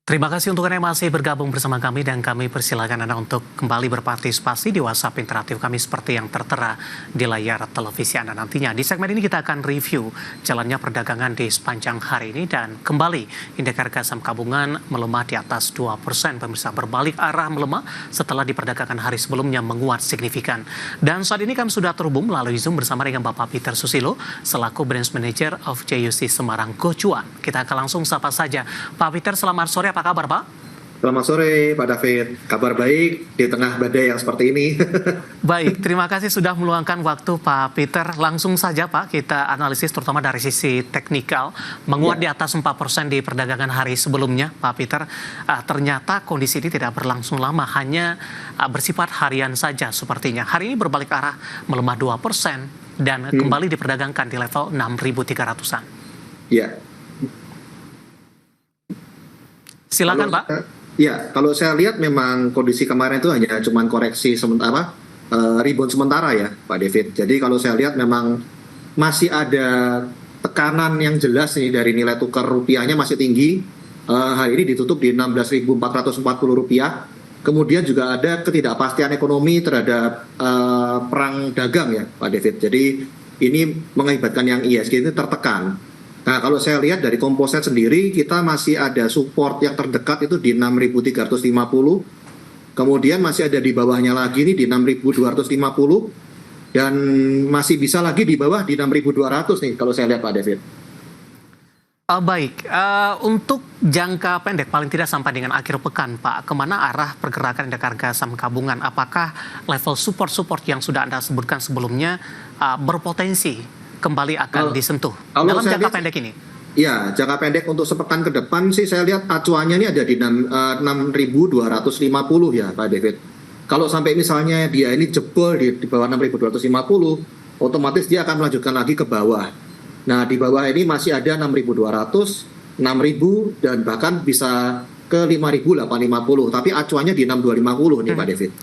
Terima kasih untuk Anda yang masih bergabung bersama kami dan kami persilakan Anda untuk kembali berpartisipasi di WhatsApp interaktif kami seperti yang tertera di layar televisi Anda nantinya. Di segmen ini kita akan review jalannya perdagangan di sepanjang hari ini dan kembali indeks harga saham gabungan melemah di atas 2%. Pemirsa berbalik arah melemah setelah di perdagangan hari sebelumnya menguat signifikan. Dan saat ini kami sudah terhubung melalui Zoom bersama dengan Bapak Peter Susilo selaku Branch Manager of JUC Semarang Gocuan. Kita akan langsung sapa saja. Pak Peter, selamat sore. Apa kabar, Pak? Selamat sore, Pak David. Kabar baik di tengah badai yang seperti ini. Baik, terima kasih sudah meluangkan waktu, Pak Peter. Langsung saja, Pak, kita analisis terutama dari sisi teknikal. Menguat di atas 4% di perdagangan hari sebelumnya, Pak Peter. Ternyata kondisi ini tidak berlangsung lama, hanya bersifat harian saja sepertinya. Hari ini berbalik arah melemah 2% dan kembali diperdagangkan di level 6.300-an. Ya. Silakan, Pak. Ya, kalau saya lihat memang kondisi kemarin itu hanya cuman koreksi sementara, rebound sementara ya, Pak David. Jadi kalau saya lihat memang masih ada tekanan yang jelas nih dari nilai tukar rupiahnya masih tinggi. Hari ini ditutup di 16.440 rupiah. Kemudian juga ada ketidakpastian ekonomi terhadap perang dagang ya, Pak David. Jadi ini mengakibatkan yang ISG ini tertekan. Nah, kalau saya lihat dari komposit sendiri, kita masih ada support yang terdekat itu di 6.350. Kemudian masih ada di bawahnya lagi nih di 6.250. Dan masih bisa lagi di bawah di 6.200 nih kalau saya lihat, Pak David. Baik, untuk jangka pendek paling tidak sampai dengan akhir pekan, Pak, kemana arah pergerakan indeks harga saham gabungan? Apakah level support yang sudah Anda sebutkan sebelumnya berpotensi kembali akan disentuh dalam jangka pendek ini? Ya, jangka pendek untuk sepekan ke depan sih saya lihat acuannya ini ada di 6.250 ya, Pak David. Kalau sampai misalnya dia ini jebol di bawah 6.250, otomatis dia akan melanjutkan lagi ke bawah. Nah, di bawah ini masih ada 6.200, 6.000 dan bahkan bisa ke 5.850, tapi acuannya di 6.250 nih, Pak David.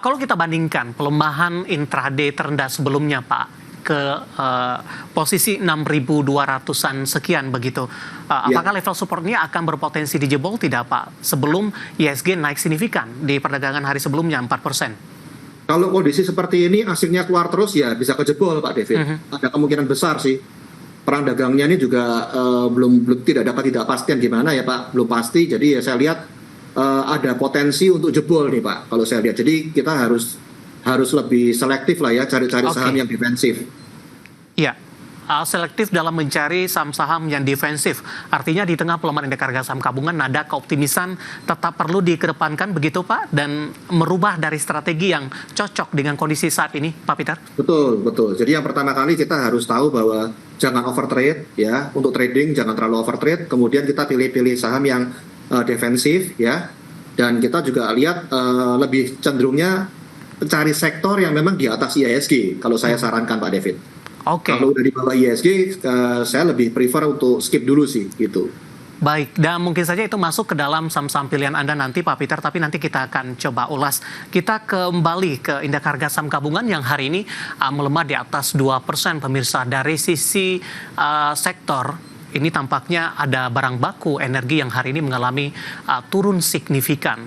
Kalau kita bandingkan pelemahan intraday terendah sebelumnya, Pak, ke posisi 6.200-an sekian begitu. Apakah level support ini akan berpotensi dijebol tidak, Pak? Sebelum ISG naik signifikan di perdagangan hari sebelumnya 4%. Kalau kondisi seperti ini asingnya keluar terus ya bisa kejebol, Pak David. Ada kemungkinan besar sih. Perang dagangnya ini juga belum tidak dapat ketidakpastian gimana ya, Pak. Belum pasti. Jadi ya saya lihat ada potensi untuk jebol nih, Pak. Kalau saya lihat. Jadi kita harus lebih selektif lah ya, cari-cari saham yang defensif. Iya, selektif dalam mencari saham-saham yang defensif. Artinya di tengah pelemahan indeks harga saham gabungan, nada keoptimisan tetap perlu dikedepankan begitu, Pak, dan merubah dari strategi yang cocok dengan kondisi saat ini, Pak Peter? Betul. Jadi yang pertama kali kita harus tahu bahwa jangan overtrade ya, untuk trading jangan terlalu overtrade. Kemudian kita pilih-pilih saham yang defensif ya, dan kita juga lihat lebih cenderungnya cari sektor yang memang di atas IISG, kalau saya sarankan, Pak David. Kalau udah di bawah IISG, saya lebih prefer untuk skip dulu sih, gitu. Baik, dan mungkin saja itu masuk ke dalam saham-saham pilihan Anda nanti, Pak Peter, tapi nanti kita akan coba ulas. Kita kembali ke indeks harga saham gabungan yang hari ini melemah di atas 2%, pemirsa. Dari sisi sektor, ini tampaknya ada barang baku energi yang hari ini mengalami turun signifikan.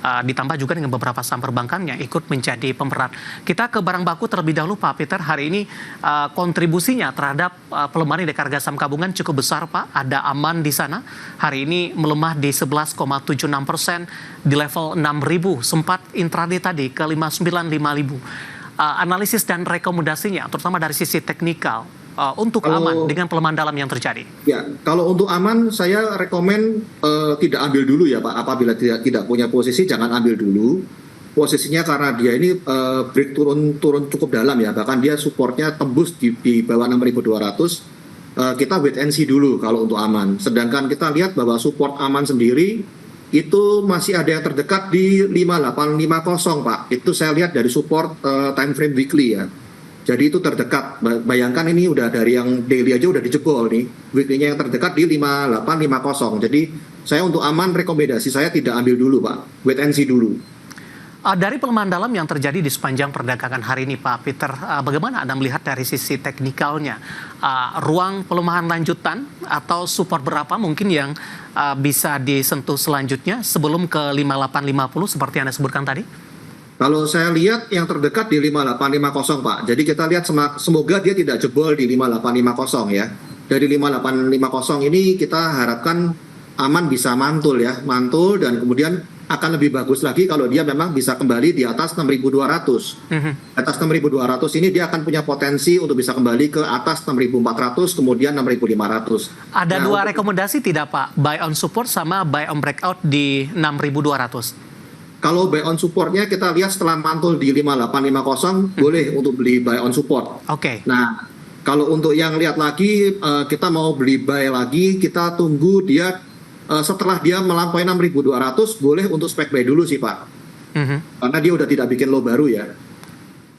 Ditambah juga dengan beberapa saham perbankan yang ikut menjadi pemberat. Kita ke barang baku terlebih dahulu, Pak Peter. Hari ini kontribusinya terhadap pelemahan indeks harga saham gabungan cukup besar, Pak. Ada Aman di sana. Hari ini melemah di 11,76% di level 6.000. Sempat intraday tadi ke 59, 5.000. Analisis dan rekomendasinya, terutama dari sisi teknikal, untuk Aman dengan pelemahan dalam yang terjadi? Ya, kalau untuk Aman saya rekomen tidak ambil dulu ya, Pak. Apabila tidak punya posisi jangan ambil dulu posisinya, karena dia ini break turun cukup dalam ya. Bahkan dia supportnya tembus di bawah 6.200. Kita wait and see dulu kalau untuk Aman. Sedangkan kita lihat bahwa support Aman sendiri itu masih ada yang terdekat di 5850, Pak. Itu saya lihat dari support time frame weekly ya. Jadi itu terdekat. Bayangkan ini udah dari yang daily aja udah dijebol nih. Weekly-nya yang terdekat di 5850. Jadi saya untuk Aman rekomendasi saya tidak ambil dulu, Pak. Wait and see dulu. Dari pelemahan dalam yang terjadi di sepanjang perdagangan hari ini, Pak Peter, bagaimana Anda melihat dari sisi teknikalnya? Ruang pelemahan lanjutan atau support berapa mungkin yang bisa disentuh selanjutnya sebelum ke 5850 seperti Anda sebutkan tadi? Kalau saya lihat yang terdekat di 5850 Pak. Jadi kita lihat semoga dia tidak jebol di 5850 ya. Dari 5850 ini kita harapkan aman bisa mantul ya, mantul dan kemudian akan lebih bagus lagi kalau dia memang bisa kembali di atas 6.200. Atas 6.200 ini dia akan punya potensi untuk bisa kembali ke atas 6.400 kemudian 6.500. Ada dua rekomendasi tidak Pak? Buy on support sama buy on breakout di 6.200. Kalau buy on supportnya kita lihat setelah mantul di 5850 boleh untuk beli buy on support. Oke. Nah, kalau untuk yang lihat lagi kita mau beli buy lagi, kita tunggu dia setelah dia melampaui 6.200 boleh untuk spek buy dulu sih Pak. Karena dia udah tidak bikin low baru ya.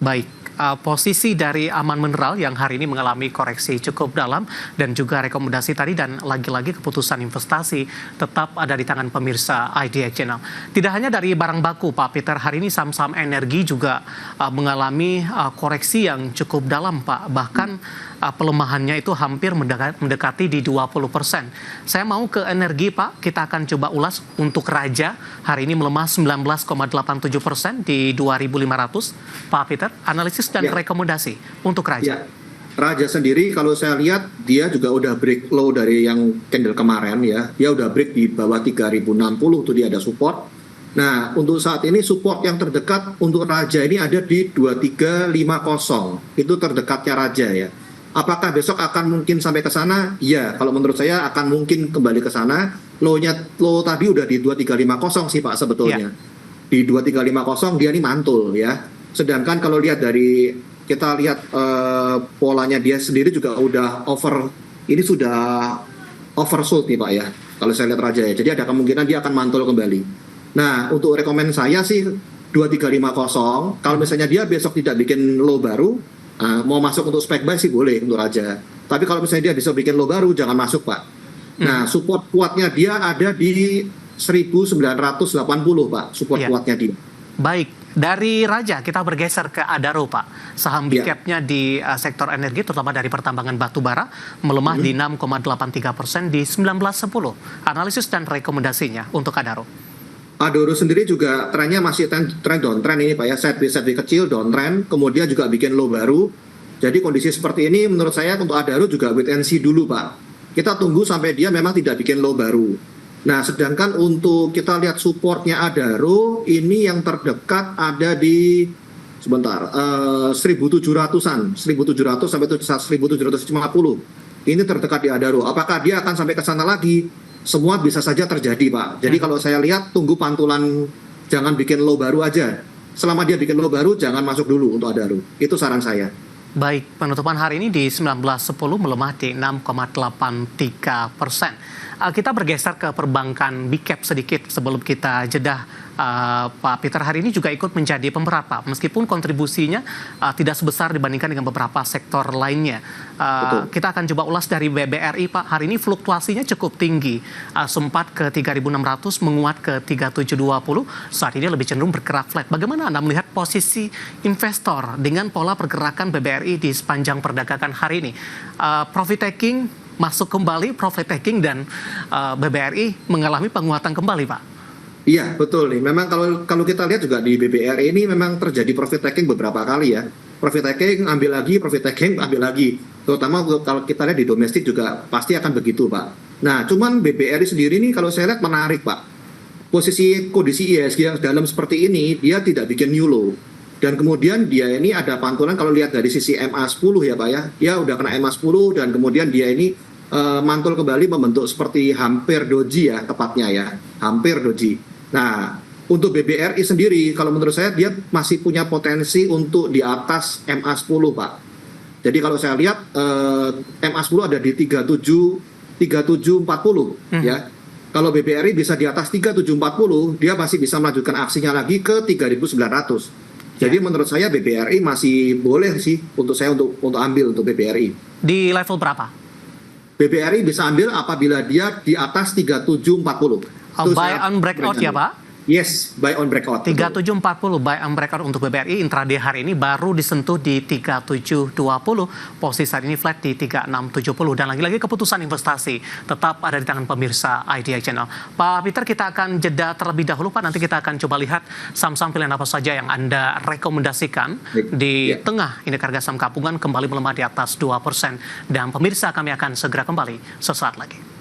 Baik. Posisi dari Aman Mineral yang hari ini mengalami koreksi cukup dalam dan juga rekomendasi tadi dan lagi-lagi keputusan investasi tetap ada di tangan pemirsa IDX Channel. Tidak hanya dari barang baku Pak Peter, hari ini saham-saham energi juga mengalami koreksi yang cukup dalam Pak. Bahkan pelemahannya itu hampir mendekati di 20%. Saya mau ke energi Pak, kita akan coba ulas untuk Raja. Hari ini melemah 19,87% di 2.500. Pak Peter, analisis dan rekomendasi untuk Raja. Ya. Raja sendiri kalau saya lihat dia juga udah break low dari yang candle kemarin ya. Dia udah break di bawah 3.060 tuh dia ada support. Nah, untuk saat ini support yang terdekat untuk Raja ini ada di 2350. Itu terdekatnya Raja ya. Apakah besok akan mungkin sampai ke sana? Iya, kalau menurut saya akan mungkin kembali ke sana. Low tadi udah di 2350 sih Pak sebetulnya. Di 2350 dia ini mantul ya. Sedangkan kalau lihat dari kita lihat polanya dia sendiri juga udah sudah oversold nih Pak ya. Kalau saya lihat Raja ya. Jadi ada kemungkinan dia akan mantul kembali. Nah, untuk rekomen saya sih 2350. Kalau misalnya dia besok tidak bikin low baru, mau masuk untuk spek buy sih boleh untuk Raja. Tapi kalau misalnya dia bisa bikin low baru, jangan masuk Pak. Nah, support kuatnya dia ada di 1980 Pak. Support kuatnya dia. Baik, dari Raja kita bergeser ke Adaro Pak. Saham big cap-nya di sektor energi terutama dari pertambangan batu bara melemah di 6,83% di 1910. Analisis dan rekomendasinya untuk Adaro. Adaro sendiri juga trennya masih tren downtrend ini Pak ya, sideways kecil downtrend, kemudian juga bikin low baru. Jadi kondisi seperti ini menurut saya untuk Adaro juga wait and see dulu Pak. Kita tunggu sampai dia memang tidak bikin low baru. Nah, sedangkan untuk kita lihat supportnya Adaro ini yang terdekat ada di 1.700-an, 1.700 sampai 1.750. Ini terdekat di Adaro. Apakah dia akan sampai ke sana lagi? Semua bisa saja terjadi, Pak. Jadi kalau saya lihat tunggu pantulan, jangan bikin low baru aja. Selama dia bikin low baru, jangan masuk dulu untuk Adaro. Itu saran saya. Baik, penutupan hari ini di 1910 melemah di 6,83%. Kita bergeser ke perbankan big cap sedikit sebelum kita jeda. Pak Peter hari ini juga ikut menjadi pemberat Pak, meskipun kontribusinya tidak sebesar dibandingkan dengan beberapa sektor lainnya. Kita akan coba ulas dari BBRI Pak. Hari ini fluktuasinya cukup tinggi, sempat ke 3.600 menguat ke 3.720. Saat ini lebih cenderung bergerak flat. Bagaimana Anda melihat posisi investor dengan pola pergerakan BBRI di sepanjang perdagangan hari ini? Profit taking masuk kembali, profit taking dan BBRI mengalami penguatan kembali Pak. Iya, betul nih. Memang kalau kita lihat juga di BBRI ini memang terjadi profit taking beberapa kali ya. Profit taking ambil lagi, profit taking ambil lagi. Terutama kalau kita lihat di domestik juga pasti akan begitu, Pak. Nah, cuman BBRI sendiri nih kalau saya lihat menarik, Pak. Posisi kondisi IHSG yang dalam seperti ini, dia tidak bikin new low. Dan kemudian dia ini ada pantulan kalau lihat dari sisi MA10 ya, Pak ya. Dia udah kena MA10 dan kemudian dia ini mantul kembali membentuk seperti hampir doji ya, tepatnya ya. Hampir doji. Nah, untuk BBRI sendiri, kalau menurut saya dia masih punya potensi untuk di atas MA10, Pak. Jadi kalau saya lihat MA10 ada di 3740 ya. Kalau BBRI bisa di atas 3740, dia masih bisa melanjutkan aksinya lagi ke 3900. Jadi menurut saya BBRI masih boleh sih untuk saya untuk ambil untuk BBRI. Di level berapa? BBRI bisa ambil apabila dia di atas 3740. Buy on breakout ya Pak? Yes, buy on breakout. 3740 buy on breakout untuk BBRI intraday hari ini baru disentuh di 3720. Posisi saat ini flat di 3670 dan lagi-lagi keputusan investasi tetap ada di tangan pemirsa IDI Channel. Pak Peter, kita akan jeda terlebih dahulu Pak. Nanti kita akan coba lihat saham-saham pilihan apa saja yang Anda rekomendasikan di tengah indeks harga saham gabungan kembali melemah di atas 2%. Dan pemirsa, kami akan segera kembali sesaat lagi.